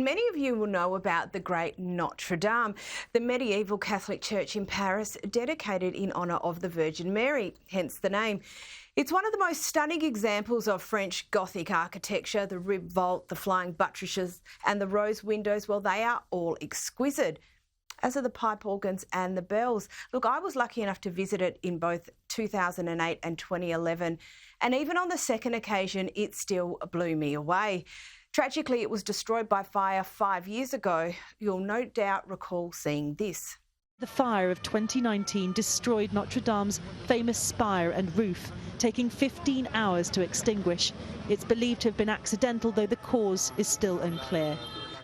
Many of you will know about the great Notre Dame, the medieval Catholic church in Paris, dedicated in honour of the Virgin Mary, hence the name. It's one of the most stunning examples of French Gothic architecture. The rib vault, the flying buttresses and the rose windows, well, they are all exquisite, as are the pipe organs and the bells. Look, I was lucky enough to visit it in both 2008 and 2011, and even on the second occasion, it still blew me away. Tragically, it was destroyed by fire 5 years ago. You'll no doubt recall seeing this. The fire of 2019 destroyed Notre Dame's famous spire and roof, taking 15 hours to extinguish. It's believed to have been accidental, though the cause is still unclear.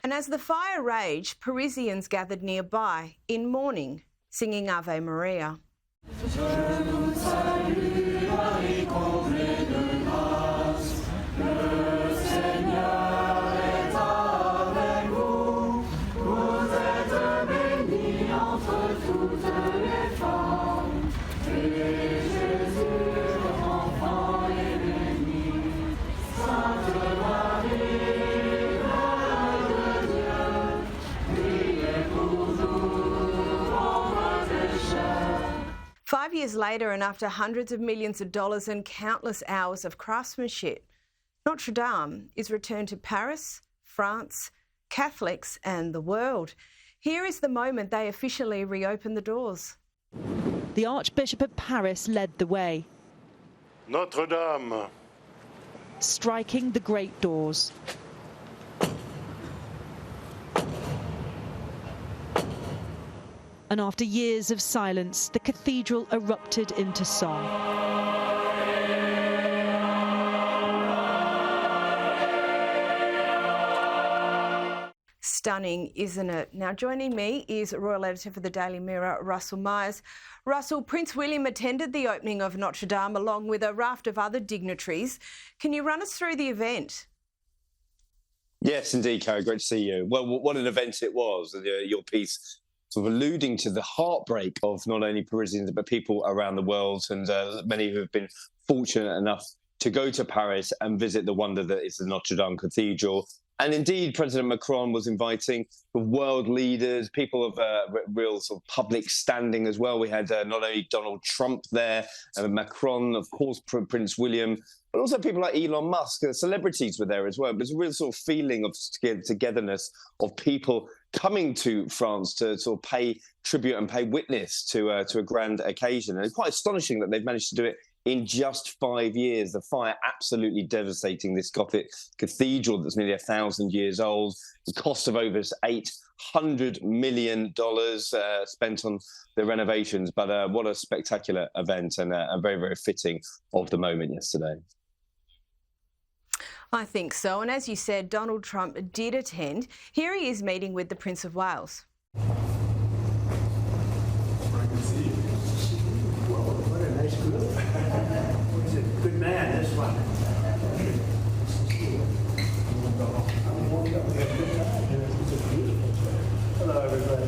And as the fire raged, Parisians gathered nearby in mourning, singing Ave Maria. Five years later, and after hundreds of millions of dollars and countless hours of craftsmanship, Notre Dame is returned to Paris, France, Catholics and the world. Here is the moment they officially reopened the doors. The Archbishop of Paris led the way, Notre Dame, striking the great doors. And after years of silence, the cathedral erupted into song. Stunning, isn't it? Now, joining me is Royal Editor for the Daily Mirror, Russell Myers. Russell, Prince William attended the opening of Notre Dame along with a raft of other dignitaries. Can you run us through the event? Yes, indeed, Carrie. Great to see you. Well, what an event it was. Your piece sort of alluding to the heartbreak of not only Parisians, but people around the world, and many who have been fortunate enough to go to Paris and visit the wonder that is the Notre Dame Cathedral. And indeed, President Macron was inviting the world leaders, people of real sort of public standing as well. We had not only Donald Trump there, Macron, of course, Prince William, but also people like Elon Musk. Celebrities were there as well. But it's a real sort of feeling of togetherness of people coming to France to sort of pay tribute and pay witness to a grand occasion. And it's quite astonishing that they've managed to do it in just 5 years. The fire absolutely devastating this Gothic cathedral that's nearly 1,000 years old. The cost of over $800 million spent on the renovations. But what a spectacular event, and very, very fitting of the moment yesterday. I think so. And as you said, Donald Trump did attend. Here he is meeting with the Prince of Wales. Good man, this one. Hello, everybody.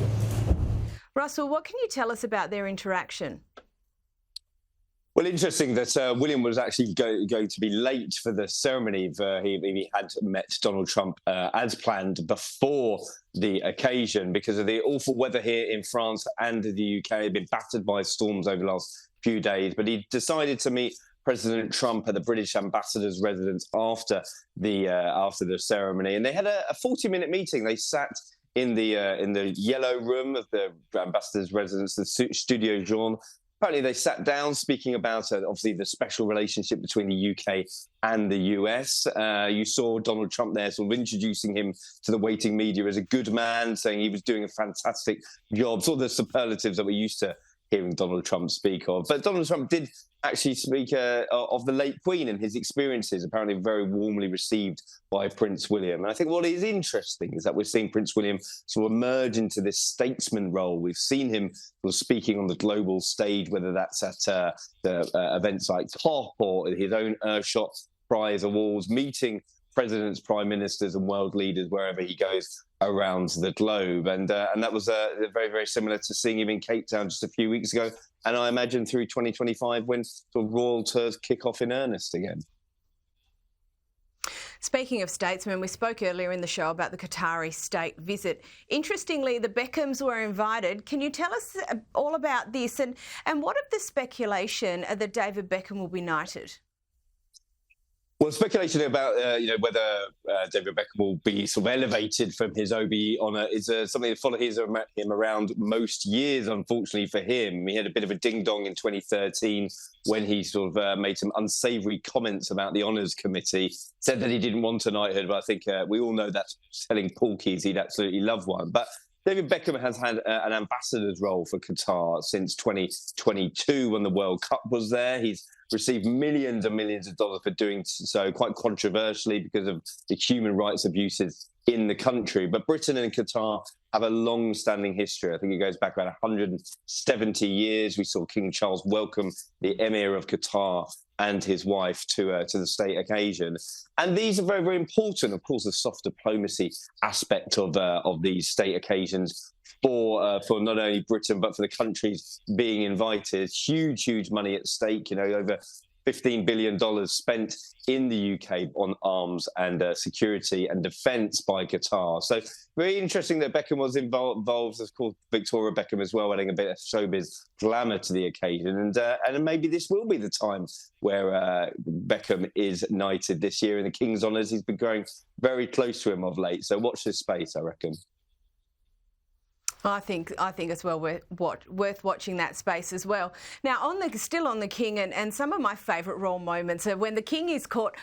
Russell, what can you tell us about their interaction? Well, interesting that William was actually going to be late for the ceremony. He had met Donald Trump as planned before the occasion because of the awful weather here in France and the UK. He'd been battered by storms over the last few days, but he decided to meet President Trump at the British ambassador's residence after the ceremony, and they had a 40-minute meeting. They sat in the yellow room of the ambassador's residence, the Studio Jaune. Apparently, they sat down speaking about obviously the special relationship between the UK and the US. You saw Donald Trump there sort of introducing him to the waiting media as a good man, saying he was doing a fantastic job. Sort of the superlatives that we're used to hearing Donald Trump speak of. But Donald Trump did actually speak of the late Queen and his experiences, apparently very warmly received by Prince William. And I think what is interesting is that we're seeing Prince William sort of emerge into this statesman role. We've seen him sort of speaking on the global stage, whether that's at the events like COP or his own Earthshot Prize Awards, meeting presidents, prime ministers and world leaders wherever he goes around the globe. And that was very, very similar to seeing him in Cape Town just a few weeks ago. And I imagine through 2025 when sort of royal tours kick off in earnest again. Speaking of statesmen, we spoke earlier in the show about the Qatari state visit. Interestingly, the Beckhams were invited. Can you tell us all about this and what of the speculation that David Beckham will be knighted? Well, speculation about whether David Beckham will be sort of elevated from his OBE honour is something that follows him around most years. Unfortunately for him, he had a bit of a ding dong in 2013 when he sort of made some unsavoury comments about the Honours Committee. Said that he didn't want a knighthood, but I think we all know that's selling porkies. He'd absolutely love one, but David Beckham has had an ambassador's role for Qatar since 2022 when the World Cup was there. He's received millions and millions of dollars for doing so, quite controversially because of the human rights abuses in the country. But Britain and Qatar have a long-standing history. I think it goes back about 170 years. We saw King Charles welcome the Emir of Qatar and his wife to the state occasion. And these are very, very important, of course, the soft diplomacy aspect of these state occasions for not only Britain, but for the countries being invited. Huge, huge money at stake, over $15 billion spent in the UK on arms and security and defence by Qatar. So very interesting that Beckham was involved, of course, Victoria Beckham as well, adding a bit of showbiz glamour to the occasion. And maybe this will be the time where Beckham is knighted this year in the King's Honours. He's been growing very close to him of late. So watch this space, I reckon. I think it's well worth watching that space as well. Now, still on the King, and some of my favourite royal moments are when the King is caught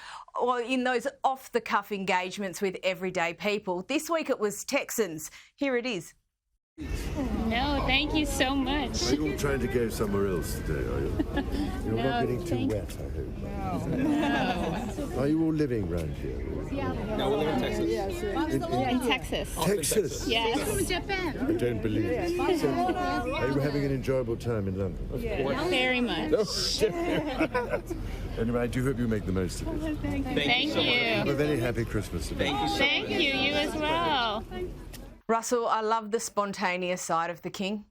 in those off-the-cuff engagements with everyday people. This week it was Texans. Here it is. No, thank you so much. Are you all trying to go somewhere else today, are you? You're No, not getting too thank- wet, I hope. No. Are you all living round here? No, we live in Texas. In Texas. Texas? Yes. I don't believe it. So, are you having an enjoyable time in London? Very much. Anyway, I do hope you make the most of it. Thank Have a you. very happy Christmas today. Thank you. You as well. Russell, I love the spontaneous side of the King.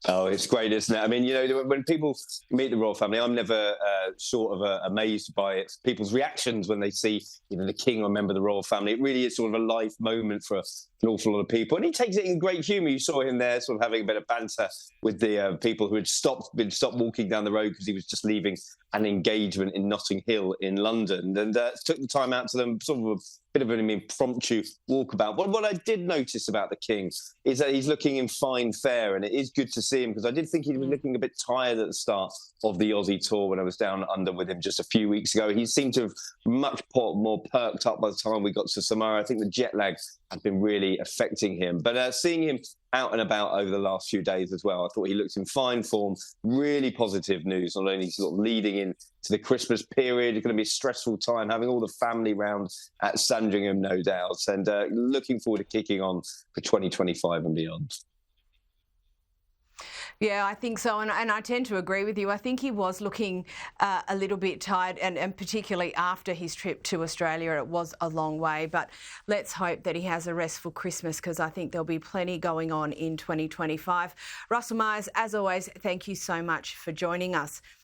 Oh, it's great, isn't it? I mean, when people meet the royal family, I'm never sort of amazed by it. People's reactions when they see, the King or a member of the royal family. It really is sort of a life moment for an awful lot of people. And he takes it in great humour. You saw him there sort of having a bit of banter with the people who had stopped walking down the road because he was just leaving an engagement in Notting Hill in London, and took the time out to them, sort of a bit of an impromptu walkabout. What I did notice about the King is that he's looking in fine fare, and it is good to see him because I did think he was looking a bit tired at the start of the Aussie tour when I was down under with him just a few weeks ago. He seemed to have much more perked up by the time we got to Samara. I think the jet lag had been really affecting him. But seeing him out and about over the last few days as well, I thought he looked in fine form. Really positive news, not only sort of leading in to the Christmas period. It's going to be a stressful time, having all the family round at Sandringham, no doubt, and looking forward to kicking on for 2025 and beyond. Yeah, I think so. And I tend to agree with you. I think he was looking a little bit tired, and particularly after his trip to Australia. It was a long way. But let's hope that he has a restful Christmas, because I think there'll be plenty going on in 2025. Russell Myers, as always, thank you so much for joining us.